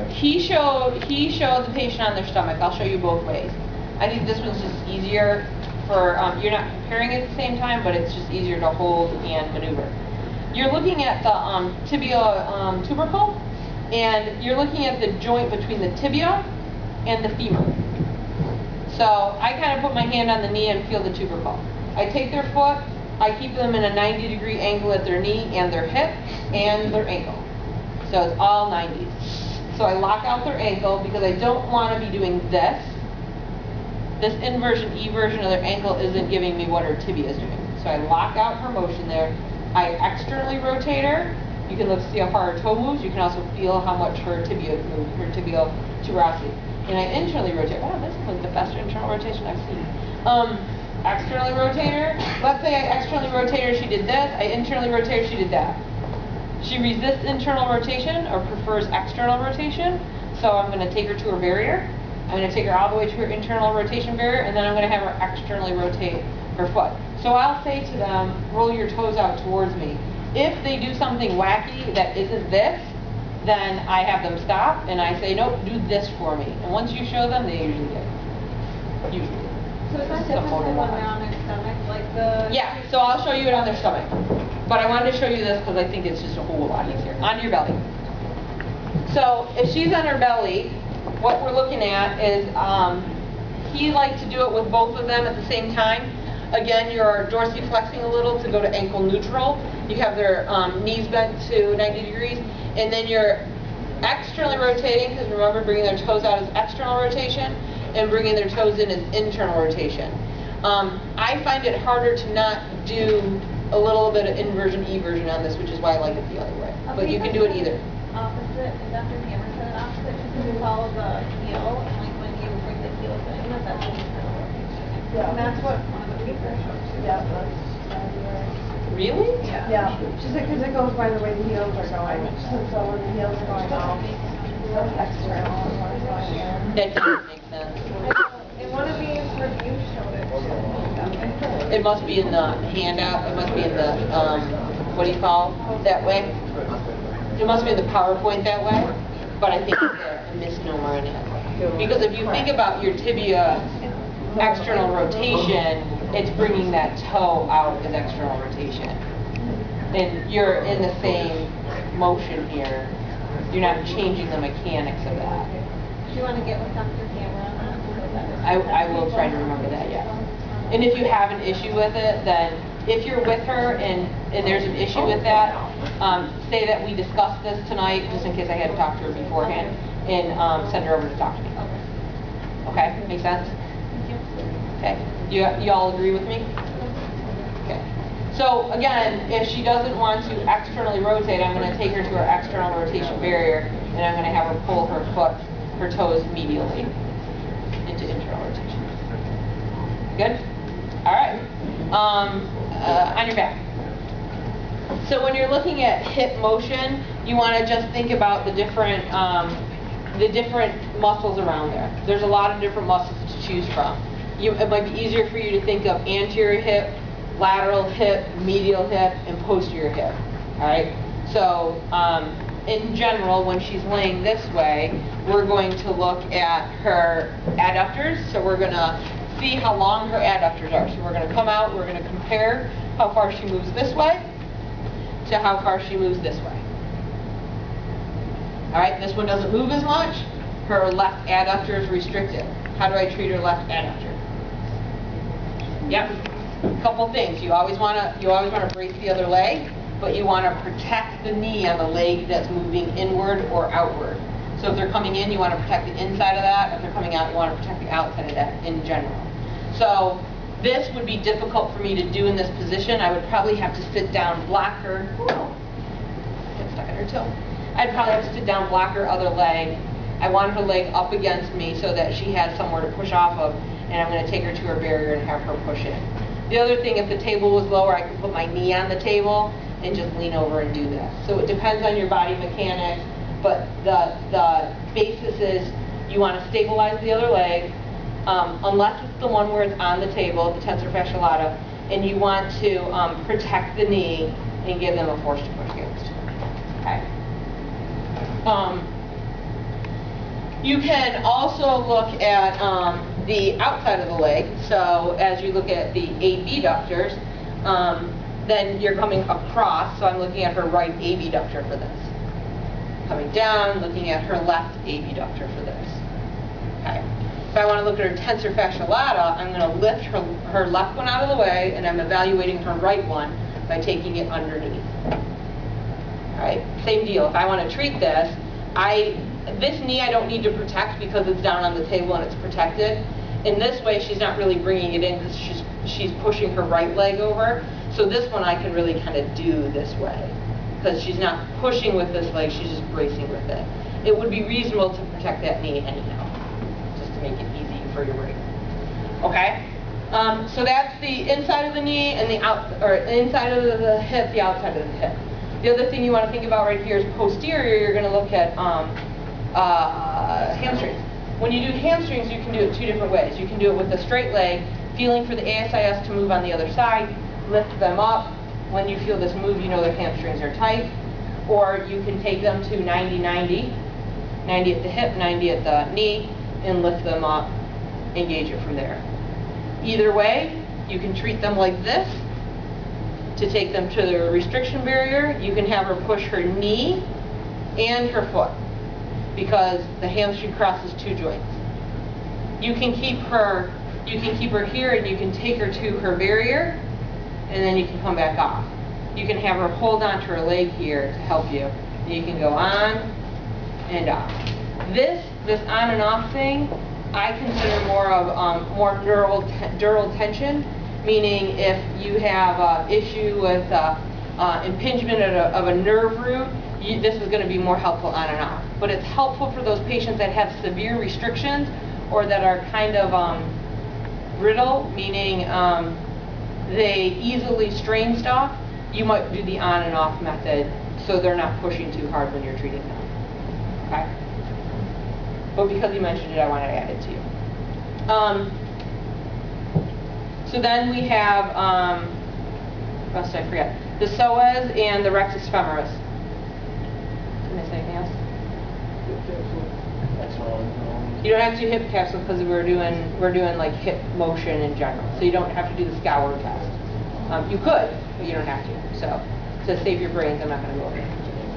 He showed the patient on their stomach. I'll show you both ways. I think this one's just easier for, you're not comparing at the same time, but it's just easier to hold and maneuver. You're looking at the tibia tubercle, and you're looking at the joint between the tibia and the femur. So I kind of put my hand on the knee and feel the tubercle. I take their foot, I keep them in a 90-degree angle at their knee and their hip and their ankle. So it's all 90s. So I lock out their ankle because I don't want to be doing this. This inversion, eversion of their ankle isn't giving me what her tibia is doing. So I lock out her motion there. I externally rotate her. You can see how far her toe moves. You can also feel how much her tibia moves, her tibial tuberosity. And I internally rotate. Wow, this is like the best internal rotation I've seen. Externally rotate her. Let's say I externally rotate her, she did this. I internally rotate her, she did that. She resists internal rotation or prefers external rotation. So I'm going to take her to her barrier. I'm going to take her all the way to her internal rotation barrier, and then I'm going to have her externally rotate her foot. So I'll say to them, roll your toes out towards me. If they do something wacky that isn't this, then I have them stop, and I say, nope, do this for me. And once you show them, they usually get it. Usually. So is that different than when they're on their stomach? Like the... Yeah, so I'll show you it on their stomach. But I wanted to show you this because I think it's just a whole lot easier. On your belly. So if she's on her belly, what we're looking at is he likes to do it with both of them at the same time. Again, you're dorsiflexing a little to go to ankle neutral. You have their knees bent to 90 degrees. And then you're externally rotating, because remember, bringing their toes out is external rotation, and bringing their toes in is internal rotation. I find it harder to not do a little bit of inversion, eversion on this, which is why I like it the other way. Okay, but you can do it either. Opposite, is Dr. Hammer said an opposite, because we follow the heel, and like when you bring the heels in, that's internal rotation. Yeah. And that's what one of the people showed too. Yeah, really? Yeah. Yeah. She said because it goes by the way the heels are going. So when the heels are going out, it's external and one's going in. That doesn't make sense. In one of these reviews showed it too. It must be in the handout. It must be in the, what do you call that way? It must be in the PowerPoint that way. But I think it's a misnomer in it. Because if you think about your tibia external rotation, it's bringing that toe out as external rotation. And you're in the same motion here. You're not changing the mechanics of that. Do you want to get with Dr. Hammer on that? I will try to remember that, yes. And if you have an issue with it, then if you're with her and there's an issue with that, say that we discussed this tonight, just in case I hadn't talked to her beforehand, and send her over to talk to me. Okay, make sense? Okay, you all agree with me? Okay. So again, if she doesn't want to externally rotate, I'm going to take her to her external rotation barrier, and I'm going to have her pull her foot, her toes medially into internal rotation. Good? All right. On your back. So when you're looking at hip motion, you want to just think about the different muscles around there. There's a lot of different muscles to choose from. It might be easier for you to think of anterior hip, lateral hip, medial hip, and posterior hip. All right. So in general, when she's laying this way, we're going to look at her adductors. So we're going to see how long her adductors are. So we're going to come out, we're going to compare how far she moves this way to how far she moves this way. All right, this one doesn't move as much. Her left adductor is restricted. How do I treat her left adductor? Yep, a couple things. You always want to brace the other leg, but you want to protect the knee on the leg that's moving inward or outward. So if they're coming in, you want to protect the inside of that. If they're coming out, you want to protect the outside of that in general. So this would be difficult for me to do in this position. I would probably have to sit down, block her. Get stuck in her toe. I'd probably have to sit down, block her other leg. I want her leg up against me so that she has somewhere to push off of, and I'm going to take her to her barrier and have her push in. The other thing, if the table was lower, I could put my knee on the table and just lean over and do this. So it depends on your body mechanics, but the basis is you want to stabilize the other leg, unless it's the one where it's on the table, the tensor fascia lata, and you want to protect the knee and give them a force to push against. Okay. You can also look at the outside of the leg. So as you look at the abductors, then you're coming across. So I'm looking at her right abductor for this. Coming down, looking at her left abductor for this. Okay. If I want to look at her tensor fascia lata, I'm going to lift her left one out of the way, and I'm evaluating her right one by taking it underneath. Alright, same deal. If I want to treat this, this knee I don't need to protect because it's down on the table and it's protected. In this way, she's not really bringing it in because she's pushing her right leg over. So this one I can really kind of do this way because she's not pushing with this leg, she's just bracing with it. It would be reasonable to protect that knee anyhow, just to make it easy for your brace. Okay? So that's the inside of the knee and the inside of the hip, the outside of the hip. The other thing you want to think about right here is posterior. You're going to look at hamstrings. When you do hamstrings, you can do it two different ways. You can do it with a straight leg, feeling for the ASIS to move on the other side, lift them up. When you feel this move, you know their hamstrings are tight. Or you can take them to 90-90, 90 at the hip, 90 at the knee, and lift them up, engage it from there. Either way, you can treat them like this to take them to the restriction barrier. You can have her push her knee and her foot because the hamstring crosses two joints. You can keep her here and you can take her to her barrier and then you can come back off. You can have her hold onto her leg here to help you. And you can go on and off. This on and off thing I consider more of more dural tension. Meaning if you have an issue with impingement of a nerve root, this is going to be more helpful on and off. But it's helpful for those patients that have severe restrictions or that are kind of brittle, meaning they easily strain stuff. You might do the on and off method so they're not pushing too hard when you're treating them. Okay? But because you mentioned it, I wanted to add it to you. So then we have, what else did I forget? The psoas and the rectus femoris. Did I miss anything else? You don't have to do hip capsule because we're doing like hip motion in general. So you don't have to do the scour test. You could, but you don't have to. So to save your brains, I'm not going to go over it.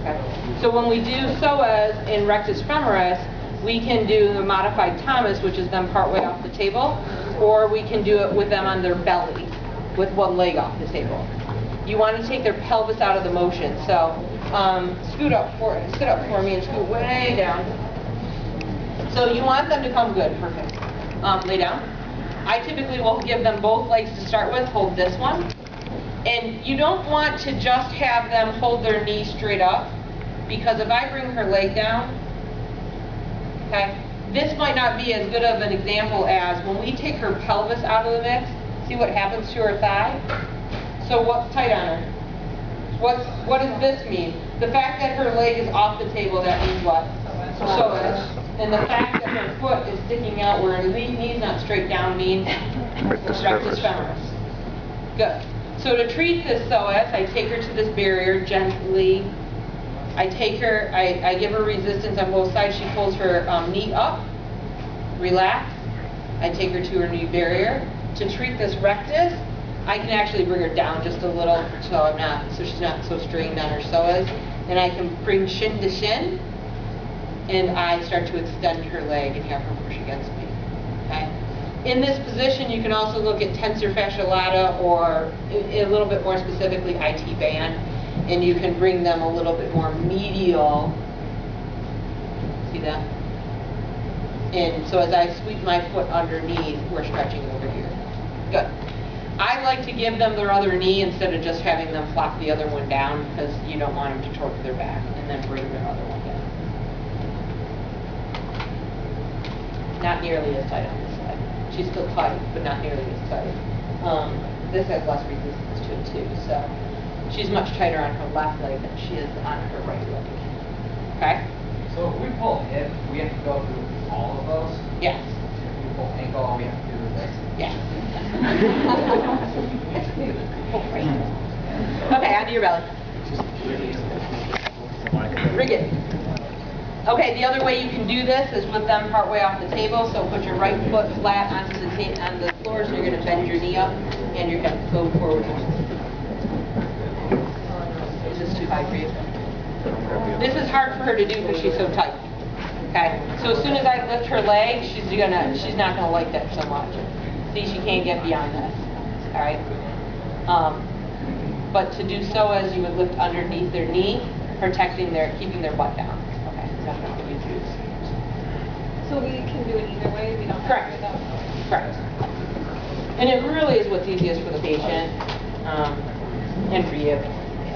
Okay. So when we do psoas and rectus femoris, we can do the modified Thomas, which is them partway off the table, or we can do it with them on their belly, with one leg off the table. You want to take their pelvis out of the motion, so sit up for me and scoot way down. So you want them to come good, perfect. Lay down. I typically will give them both legs to start with, hold this one. And you don't want to just have them hold their knee straight up, because if I bring her leg down, okay, this might not be as good of an example as when we take her pelvis out of the mix. See what happens to her thigh? So what's tight on her? What does this mean? The fact that her leg is off the table, that means what? Psoas. And the fact that her foot is sticking out where her knee's not straight down means rectus femoris. Good. So to treat this psoas, I take her to this barrier gently. I take her, I give her resistance on both sides. She pulls her knee up, relax. I take her to her knee barrier. To treat this rectus, I can actually bring her down just a little so she's not so strained on her psoas. And I can bring shin to shin, and I start to extend her leg and have her push against me. Okay? In this position, you can also look at tensor fascia lata, or a little bit more specifically, IT band. And you can bring them a little bit more medial. See that? And so as I sweep my foot underneath, we're stretching over here. Good. I like to give them their other knee instead of just having them flop the other one down, because you don't want them to torque their back, and then bring their other one down. Not nearly as tight on this side. She's still tight, but not nearly as tight. This has less resistance to it too, so she's much tighter on her left leg than she is on her right leg. Okay? So if we pull hip, we have to go through all of those? Yes. If we pull ankle, all we have to do is this? Yes. Okay, onto your belly. Rig it. Okay, the other way you can do this is with them partway off the table. So put your right foot flat onto the on the floor, so you're going to bend your knee up and your hip go forward. Is this too high for you? This is hard for her to do because she's so tight. Okay, so as soon as I lift her leg, she's not gonna like that so much. See, she can't get beyond this. All right. But to do so as you would lift underneath their knee, keeping their butt down. Okay, so I'm not gonna use this. So we can do it either way, we don't have Correct. to do that? Correct. And it really is what's easiest for the patient and for you.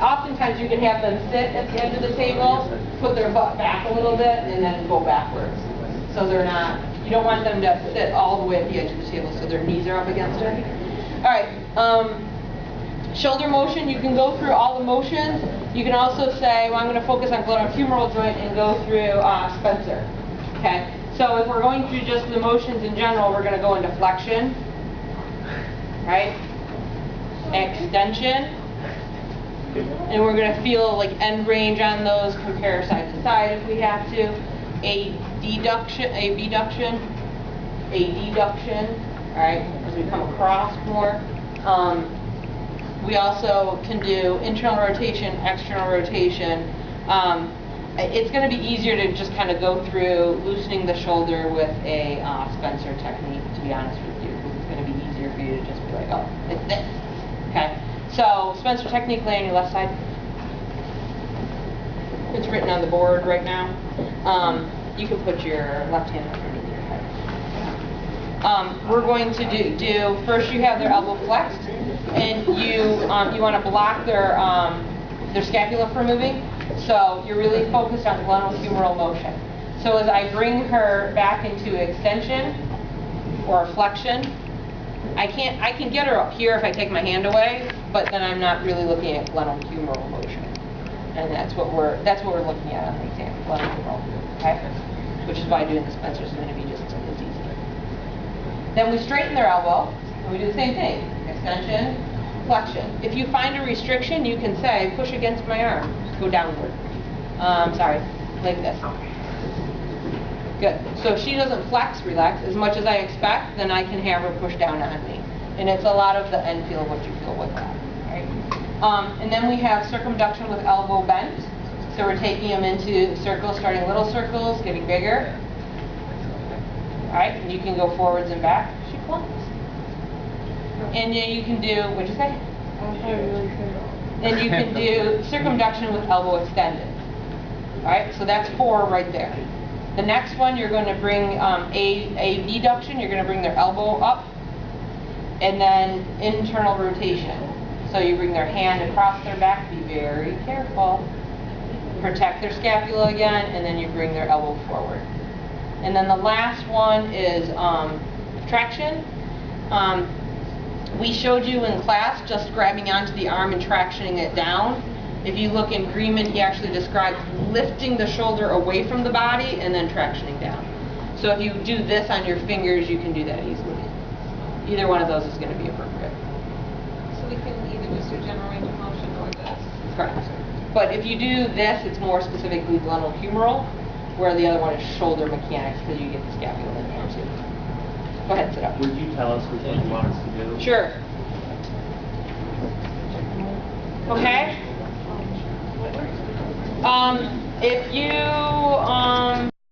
Oftentimes you can have them sit at the end of the table, put their butt back a little bit, and then go backwards. So you don't want them to sit all the way at the edge of the table so their knees are up against it. All right, shoulder motion, you can go through all the motions. You can also say, well, I'm going to focus on glenohumeral joint and go through Spencer. Okay, so if we're going through just the motions in general, we're going to go into flexion, right? Extension. And we're going to feel like end range on those, compare side to side if we have to. A deduction, all right, as we come across more. We also can do internal rotation, external rotation. It's going to be easier to just kind of go through loosening the shoulder with a Spencer technique, to be honest with you, because it's going to be easier for you to just be like, oh, it's this. Okay. So, Spencer technique, lay on your left side. It's written on the board right now. You can put your left hand underneath your head. We're going to do first you have their elbow flexed, and you want to block their scapula from moving. So you're really focused on glenohumeral motion. So as I bring her back into extension or flexion, I can get her up here if I take my hand away, but then I'm not really looking at glenohumeral motion, and that's what we're looking at on the exam, glenohumeral, okay? Which is why doing the Spencer is going to be just as easy. Then we straighten their elbow, and we do the same thing: extension, flexion. If you find a restriction, you can say push against my arm, go downward. Like this. Good. So if she doesn't relax as much as I expect, then I can have her push down on me. And it's a lot of the end feel of what you feel with that. Right? And then we have circumduction with elbow bent. So we're taking them into circles, starting little circles, getting bigger. All right, and you can go forwards and back. She clumps. And then you can do, what'd you say? And you can do circumduction with elbow extended. All right, so that's 4 right there. The next one, you're going to bring a deduction. You're going to bring their elbow up, and then internal rotation. So you bring their hand across their back. Be very careful. Protect their scapula again, and then you bring their elbow forward. And then the last one is traction. We showed you in class just grabbing onto the arm and tractioning it down. If you look in Greenman, he actually describes lifting the shoulder away from the body and then tractioning down. So if you do this on your fingers, you can do that easily. Either one of those is going to be appropriate. So we can either just do general range of motion or this. Correct. But if you do this, it's more specifically glenohumeral, where the other one is shoulder mechanics, because you get the scapula in there too. Go ahead, sit up. Would you tell us which one you want us to do? Sure. Okay. If you